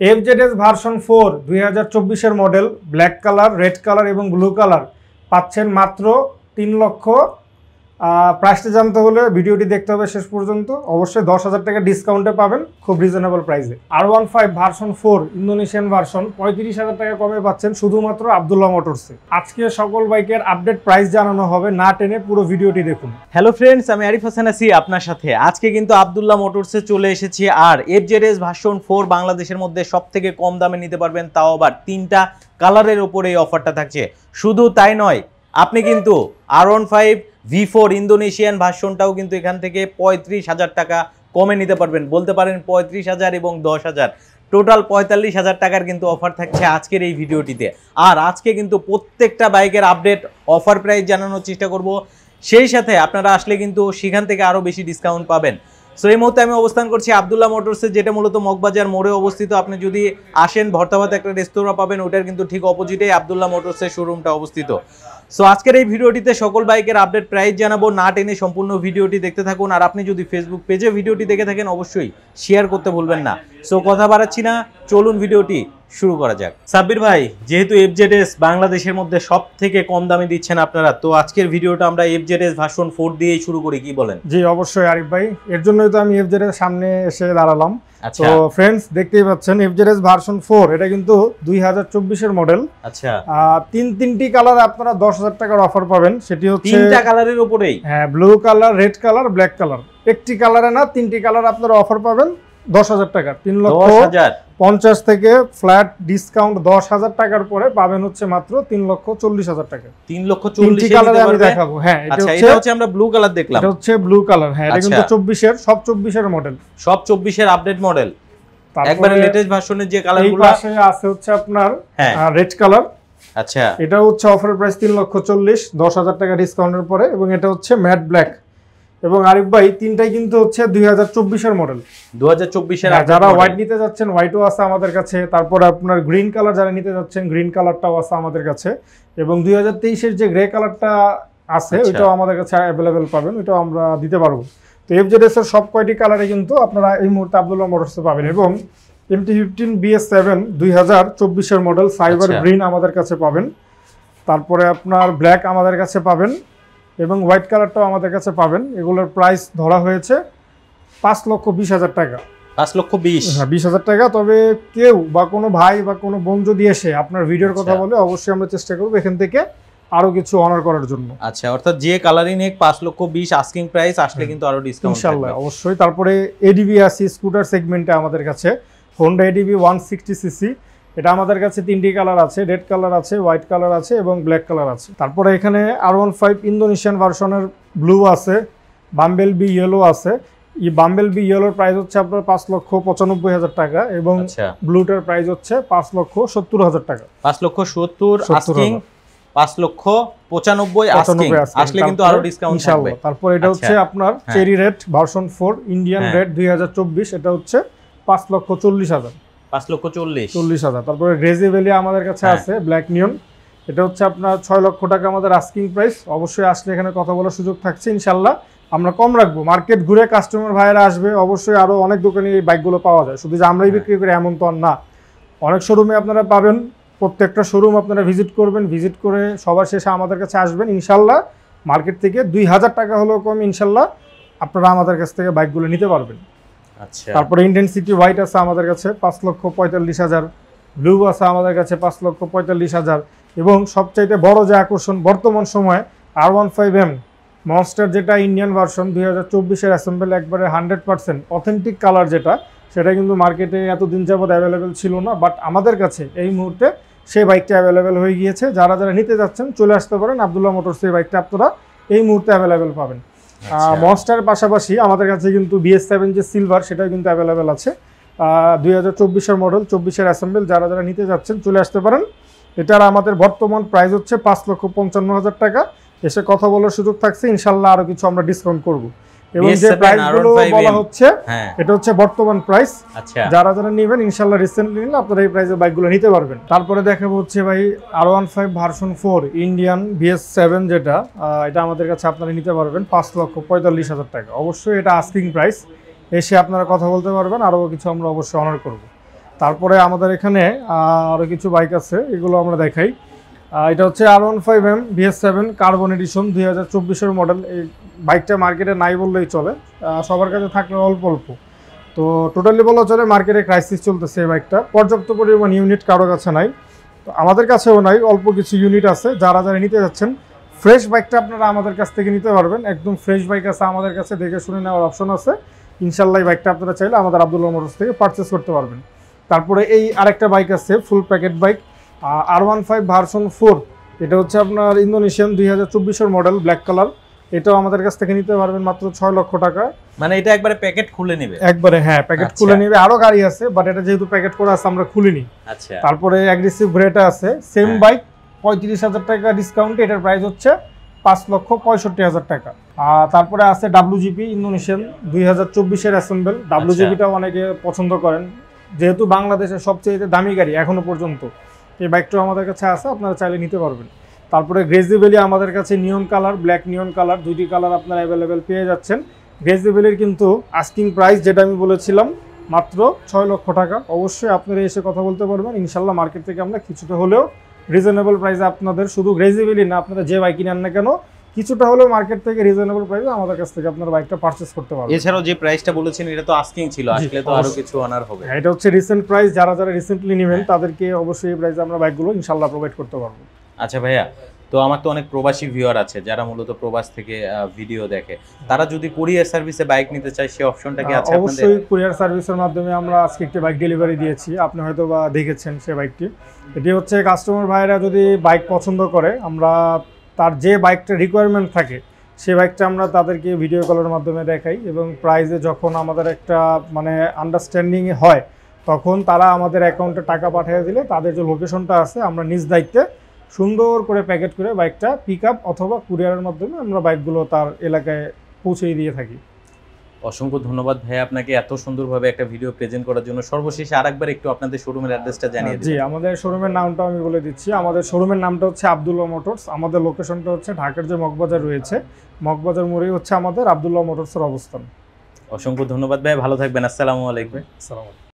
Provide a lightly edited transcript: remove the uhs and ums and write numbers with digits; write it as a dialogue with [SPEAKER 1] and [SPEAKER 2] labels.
[SPEAKER 1] FZS version 4 2024 model black colour, red colour এবং blue colour পাচ্ছেন মাত্র 3 লক্ষ। প্রাইসটা জানতে হলে ভিডিওটি দেখতে হবে শেষ পর্যন্ত। অবশ্যই 10,000 টাকা ডিসকাউন্টে পাবেন খুব রিজনেবল প্রাইসে। R15 ভার্সন 4 ইন্দোনেশিয়ান ভার্সন 35,000 টাকা কমে পাচ্ছেন শুধুমাত্র আব্দুল্লাহ মোটরসে। আজকে সকল বাইকের আপডেট প্রাইস জানানো হবে, না টেনে পুরো ভিডিওটি দেখুন।
[SPEAKER 2] হ্যালো ফ্রেন্ডস, আমি আরিফ হাসান আছি আপনার সাথে। আজকে কিন্তু আব্দুল্লাহ মোটরসে চলে এসেছি। আর এফজেডএস ভার্সন 4 বাংলাদেশের মধ্যে সবথেকে কম দামে নিতে পারবেন, তাও আবার 3টা কালারের উপরে এই অফারটা থাকছে। শুধু তাই নয়, আপনি কিন্তু R15 V4 ইন্দোনেশিয়ান ভার্সনটাও কিন্তু এখান থেকে 35,000 টাকা কমে নিতে পারবেন। বলতে পারেন 35,000 এবং 10,000, টোটাল 45,000 টাকার কিন্তু অফার থাকছে আজকের এই ভিডিওটিতে। আর আজকে কিন্তু প্রত্যেকটা বাইকের আপডেট অফার প্রাইস জানানোর চেষ্টা করব, সেই সাথে আপনারা আসলে কিন্তু সেখান থেকে আরও বেশি ডিসকাউন্ট পাবেন। সো এই মুহূর্তে আমি অবস্থান করছি আব্দুল্লাহ মোটরসে, যেটা মূলত মগবাজার মোড়ে অবস্থিত। আপনি যদি আসেন, ভর্তাভাত একটা রেস্তোরাঁ পাবেন, ওটার কিন্তু ঠিক অপোজিটে আব্দুল্লাহ মোটরসের শোরুমটা অবস্থিত। সো আজকের এই ভিডিওটিতে সকল বাইকের আপডেট প্রাইস জানাবো, না টেনে সম্পূর্ণ ভিডিওটি দেখতে থাকুন। আর আপনি যদি ফেসবুক পেজে ভিডিওটি দেখে থাকেন, অবশ্যই শেয়ার করতে ভুলবেন না। সো কথা বাড়াচ্ছি না, চলুন ভিডিওটি শুরু করা যাক। সাব্বির ভাই, যেহেতু এফজেডএস বাংলাদেশের মধ্যে সব থেকে কম দামে দিচ্ছেন আপনারা, তো আজকের ভিডিওটা আমরা এফজেডএস ভার্সন 4 দিয়েই শুরু করি, কি বলেন?
[SPEAKER 1] জি অবশ্যই আরিফ ভাই, এর জন্যই তো আমি এফজেডএস সামনে এসে দাঁড়ালাম। তো ফ্রেন্ডস, দেখতেই পাচ্ছেন এফজেডএস ভার্সন 4, এটা কিন্তু 2024 মডেল।
[SPEAKER 2] আচ্ছা,
[SPEAKER 1] তিনটি কালার আপনারা 10,000 টাকার অফার পাবেন। সেটি হচ্ছে
[SPEAKER 2] 3টা কালারের উপরেই।
[SPEAKER 1] হ্যাঁ, blue colour, red colour, black colour. একটি কালারে না, 3টি কালার আপনারা অফার পাবেন 10,000 টাকা। 3,50,000 থেকে ফ্ল্যাট ডিসকাউন্ট 10,000 টাকার পরে পাবেন হচ্ছে মাত্র 3,40,000 টাকা।
[SPEAKER 2] 3,40,000
[SPEAKER 1] কালারে আমি দেখাবো। হ্যাঁ,
[SPEAKER 2] এটা হচ্ছে আমরা ব্লু কালার দেখলাম।
[SPEAKER 1] এটা হচ্ছে ব্লু কালার। হ্যাঁ, এটা কিন্তু 24 এর, সব 24 এর মডেল,
[SPEAKER 2] সব 24 এর আপডেট মডেল। একবারে লেটেস্ট ভার্সনের যে কালারগুলো
[SPEAKER 1] এই পাশে আছে হচ্ছে আপনার রেড কালার।
[SPEAKER 2] আচ্ছা,
[SPEAKER 1] এটা হচ্ছে অফার প্রাইস 3,40,000, 10,000 টাকা ডিসকাউন্টের পরে। এবং এটা হচ্ছে ম্যাট ব্ল্যাক। এবং আরিফ ভাই, তিনটাই কিন্তু হচ্ছে 2024 এর মডেল।
[SPEAKER 2] 2024 এর।
[SPEAKER 1] যারা হোয়াইট নিতে যাচ্ছেন, হোয়াইটও আছে আমাদের কাছে। তারপরে আপনার গ্রিন কালার যারা নিতে যাচ্ছেন, গ্রিন কালারটাও আছে আমাদের কাছে। এবং 2023 এর যে গ্রে কালারটা আছে, ওইটাও আমাদের কাছে অ্যাভেলেবেল পাবেন, ওইটাও আমরা দিতে পারবো। তো এফজেডএস এর সব কয়টি কালারে কিন্তু আপনারা এই মুহূর্তে আব্দুল্লাহ মোটরসে পাবেন। এবং MT-15 BS7 2024 এর মডেল সাইবার গ্রিন আমাদের কাছে পাবেন। তারপরে আপনার ব্ল্যাক আমাদের কাছে পাবেন এবং হোয়াইট কালারটাও আমাদের কাছে পাবেন। এগুলোর প্রাইস ধরা হয়েছে 5,20,000 টাকা।
[SPEAKER 2] 5,20,000?
[SPEAKER 1] হ্যাঁ, 20,000 টাকা। তবে কেউ বা কোনো ভাই বা কোনো বোন যদি এসে আপনার ভিডিওর কথা বলে, অবশ্যই আমরা চেষ্টা করবো এখান থেকে আরো কিছু অনার করার জন্য।
[SPEAKER 2] আচ্ছা, অর্থাৎ যে কালারই নেক 5,20,000 আস্কিং প্রাইস, আসলে কিন্তু আরো ডিসকাউন্ট
[SPEAKER 1] ইনশাআল্লাহ অবশ্যই। তারপরে এডিবি আছে স্কুটার সেগমেন্টে আমাদের কাছে, হোন্ডা এডিবি 160cc। এটা আমাদের কাছে 3টি কালার আছে, রেড কালার আছে, হোয়াইট কালার আছে এবং ব্ল্যাক কালার আছে। তারপরে এখানে R15 ইন্দোনেশিয়ান ভার্সনের ব্লু আছে, বাম্বেল বি ইয়েলো আছে। এই বাম্বেল বি ইয়েলোর প্রাইস হচ্ছে আপনার 5,95,000 টাকা এবং ব্লুটার প্রাইস হচ্ছে 5,70,000 টাকা।
[SPEAKER 2] 5,70,000 আস্কিং, 5,95,000 আস্কিং, আসলে কিন্তু আরো ডিসকাউন্ট থাকবে।
[SPEAKER 1] তারপর এটা হচ্ছে আপনার cherry red version 4 Indian red 2024, এটা হচ্ছে 5,40,000।
[SPEAKER 2] 5,40,000।
[SPEAKER 1] তারপরে গ্রেজি ভ্যালি আমাদের কাছে আছে ব্ল্যাক নিয়ন, এটা হচ্ছে আপনার 6 লক্ষ টাকা আমাদের আস্কিং প্রাইস। অবশ্যই আসলে এখানে কথা বলার সুযোগ থাকছে, ইনশাল্লাহ আমরা কম রাখবো। মার্কেট ঘুরে কাস্টমার ভাইয়েরা আসবে, অবশ্যই আরো অনেক দোকানে এই বাইকগুলো পাওয়া যায়, শুধু যে আমরাই বিক্রি করি এমন তো আর না। অনেক শোরুমে আপনারা পাবেন, প্রত্যেকটা শোরুম আপনারা ভিজিট করবেন, ভিজিট করে সবার শেষে আমাদের কাছে আসবেন। ইনশাল্লাহ মার্কেট থেকে 2,000 টাকা হলেও কম ইনশাল্লাহ আপনারা আমাদের কাছ থেকে বাইকগুলো নিতে পারবেন।
[SPEAKER 2] আচ্ছা,
[SPEAKER 1] তারপরে ইন্টেন্সিটি হোয়াইট আছে আমাদের কাছে 5,45,000, ব্লু আছে আমাদের কাছে 5,45,000। এবং সবচাইতে বড় যে আকর্ষণ বর্তমান সময়ে R15M মনস্টার, যেটা ইন্ডিয়ান ভার্সন 2024 এর অ্যাসেম্বল, একবারে 100% অথেন্টিক কালার, যেটা সেটা কিন্তু মার্কেটে এতদিন যাবত অ্যাভেলেবেল ছিল না, বাট আমাদের কাছে এই মুহূর্তে সেই বাইকটা অ্যাভেলেবেল হয়ে গিয়েছে। যারা যারা নিতে যাচ্ছেন চলে আসতে পারেন, আব্দুল্লাহ মোটরস এই বাইকটা আপনারা এই মুহূর্তে অ্যাভেলেবেল পাবেন। মনস্টারের পাশাপাশি আমাদের কাছে কিন্তু BS7 যে সিলভার, সেটাও কিন্তু অ্যাভেলেবেল আছে। 2024 এর মডেল, 24 এর অ্যাসেম্বল, যারা যারা নিতে যাচ্ছেন চলে আসতে পারেন। এটার আমাদের বর্তমান প্রাইস হচ্ছে 5,55,000 টাকা। এসে কথা বলার সুযোগ থাকছে, ইনশাল্লাহ আরো কিছু আমরা ডিসকাউন্ট করব। এবং যে প্রাইসগুলো বলা হচ্ছে, এটা হচ্ছে বর্তমান প্রাইস। যারা যারা নেবেন ইনশাল্লাহ রিসেন্টলি নিলে আপনারা এই প্রাইসে বাইকগুলো নিতে পারবেন। তারপরে দেখাবো হচ্ছে ভাই R15 ভার্সন 4 ইন্ডিয়ান BS7, যেটা এটা আমাদের কাছে আপনারা নিতে পারবেন 5,45,000 টাকা। অবশ্যই এটা আস্কিং প্রাইস, এসে আপনারা কথা বলতে পারবেন, আরও কিছু আমরা অবশ্যই অনার করব। তারপরে আমাদের এখানে আরও কিছু বাইক আছে, এগুলো আমরা দেখাই। এটা হচ্ছে R15M VS7 carbon addition 2024-এর model. এই বাইকটা মার্কেটে নাই বললেই চলে, সবার কাছে থাকলে অল্প অল্প। তো টোটালি বলা চলে মার্কেটে ক্রাইসিস চলতেছে এই বাইকটা, পর্যাপ্ত পরিমাণ ইউনিট কারো কাছে নাই, তো আমাদের কাছেও নাই, অল্প কিছু ইউনিট আছে। যারা যারা নিতে যাচ্ছেন ফ্রেশ বাইকটা আপনারা আমাদের কাছ থেকে নিতে পারবেন, একদম ফ্রেশ বাইক আছে আমাদের কাছে, দেখে শুনে নেওয়ার অপশন আছে। ইনশাল্লাহ এই বাইকটা আপনারা চাইলে আমাদের আব্দুল্লাহ মোটরস থেকে পারচেস করতে পারবেন। তারপরে এই আরেকটা বাইক আছে, ফুল প্যাকেট বাইক R15 ভার্সন 4। এটা হচ্ছে আপনার ইন্দোনেশিয়ান 2024-এর মডেল, ব্ল্যাক কালার। এটাও আমাদের কাছ থেকে নিতে পারবেন মাত্র 6 লক্ষ টাকা।
[SPEAKER 2] মানে এটা একবারে প্যাকেট খুলে নেবে?
[SPEAKER 1] একবারে হ্যাঁ, প্যাকেট খুলে নেবে। আরো গাড়ি আছে, বাট এটা যেহেতু প্যাকেট করা আছে আমরা খুলিনি।
[SPEAKER 2] আচ্ছা।
[SPEAKER 1] তারপরে অ্যাগ্রেসিভ গ্রেটা আছে, সেম বাইক 35,000 টাকা ডিসকাউন্টে, এটার প্রাইস হচ্ছে 5,65,000 টাকা। তারপরে আছে WGP ইন্দোনেশিয়ান 2024-এর অ্যাসেম্বল। WGPটাও অনেকে পছন্দ করেন, যেহেতু বাংলাদেশের সবচেয়ে দামি গাড়ি এখনো পর্যন্ত। এই বাইকটাও আমাদের কাছে আছে, আপনারা চাইলে নিতে পারবেন। তারপরে গ্রেজি ভ্যালি আমাদের কাছে নিয়ন কালার, ব্ল্যাক নিয়ন কালার, দুইটি কালার আপনারা অ্যাভেলেবেল পেয়ে যাচ্ছেন। গ্রেজি ভ্যালির কিন্তু আস্কিং প্রাইস যেটা আমি বলেছিলাম মাত্র 6 লক্ষ টাকা। অবশ্যই আপনারা এসে কথা বলতে পারবেন, ইনশাল্লাহ মার্কেট থেকে আমরা কিছুটা হলেও রিজনেবল প্রাইসে আপনাদের, শুধু গ্রেজি ভ্যালি না, আপনারা যে বাইক কিনেন না কেন কিছুটা হলেও মার্কেট থেকে রিজনেবল প্রাইসে আমাদের কাছ থেকে আপনার বাইকটা পারচেস করতে পারবেন।
[SPEAKER 2] এছাড়াও যে প্রাইসটা বলেছেন এটা তো আস্কিং ছিল, আসলে তো আরো কিছু অনার হবে।
[SPEAKER 1] এটা হচ্ছে রিসেন্ট প্রাইস, যারা যারা রিসেন্টলি নেবেন তাদেরকে অবশ্যই এই প্রাইসে আমরা বাইকগুলো ইনশাল্লাহ প্রোভাইড করতে পারবো।
[SPEAKER 2] আচ্ছা ভাইয়া, তো আমার তো অনেক প্রবাসী ভিউয়ার আছে যারা মূলত প্রবাস থেকে ভিডিও দেখে, তারা যদি কুরিয়ার সার্ভিসে বাইক নিতে চায় সেই অপশনটা কি আছে আপনাদের?
[SPEAKER 1] অবশ্যই কুরিয়ার সার্ভিসের মাধ্যমে আমরা আজকে একটি বাইক ডেলিভারি দিয়েছি, আপনি হয়তো বা দেখেছেন সেই বাইকটি। এটি হচ্ছে কাস্টমার ভাইরা যদি বাইক পছন্দ করে, আমরা তার যে বাইকটা রিকোয়ারমেন্ট থাকে সেই বাইকটা আমরা তাদেরকে ভিডিও কলের মাধ্যমে দেখাই, এবং প্রাইসে যখন আমাদের একটা মানে আন্ডারস্ট্যান্ডিং হয় তখন তারা আমাদের অ্যাকাউন্টে টাকা পাঠিয়ে দিলে তাদের যে লোকেশনটা আছে আমরা নিজ দায়িত্বে সুন্দর করে প্যাকেট করে বাইকটা পিক আপ অথবা কুরিয়ারের মাধ্যমে আমরা বাইকগুলো তার এলাকায় পৌঁছে দিয়ে থাকি।
[SPEAKER 2] অসংখ্য ধন্যবাদ ভাই আপনাকে এত সুন্দরভাবে একটা ভিডিও প্রেজেন্ট করার জন্য। সর্বশেষে আরেকবার একটু আপনাদের শোরুমের অ্যাড্রেসটা জানিয়ে দিন।
[SPEAKER 1] জি, আমাদের শোরুমের নামটা আমি বলে দিচ্ছি। আমাদের শোরুমের নামটা হচ্ছে আব্দুল্লাহ মোটরস। আমাদের লোকেশনটা হচ্ছে ঢাকার যে মগবাজার রয়েছে, মগবাজার মোড়েই হচ্ছে আমাদের আব্দুল্লাহ মোটরসের অবস্থান।
[SPEAKER 2] অসংখ্য ধন্যবাদ ভাই, ভালো থাকবেন। আসসালামু আলাইকুম।
[SPEAKER 1] আসসালামু আলাইকুম।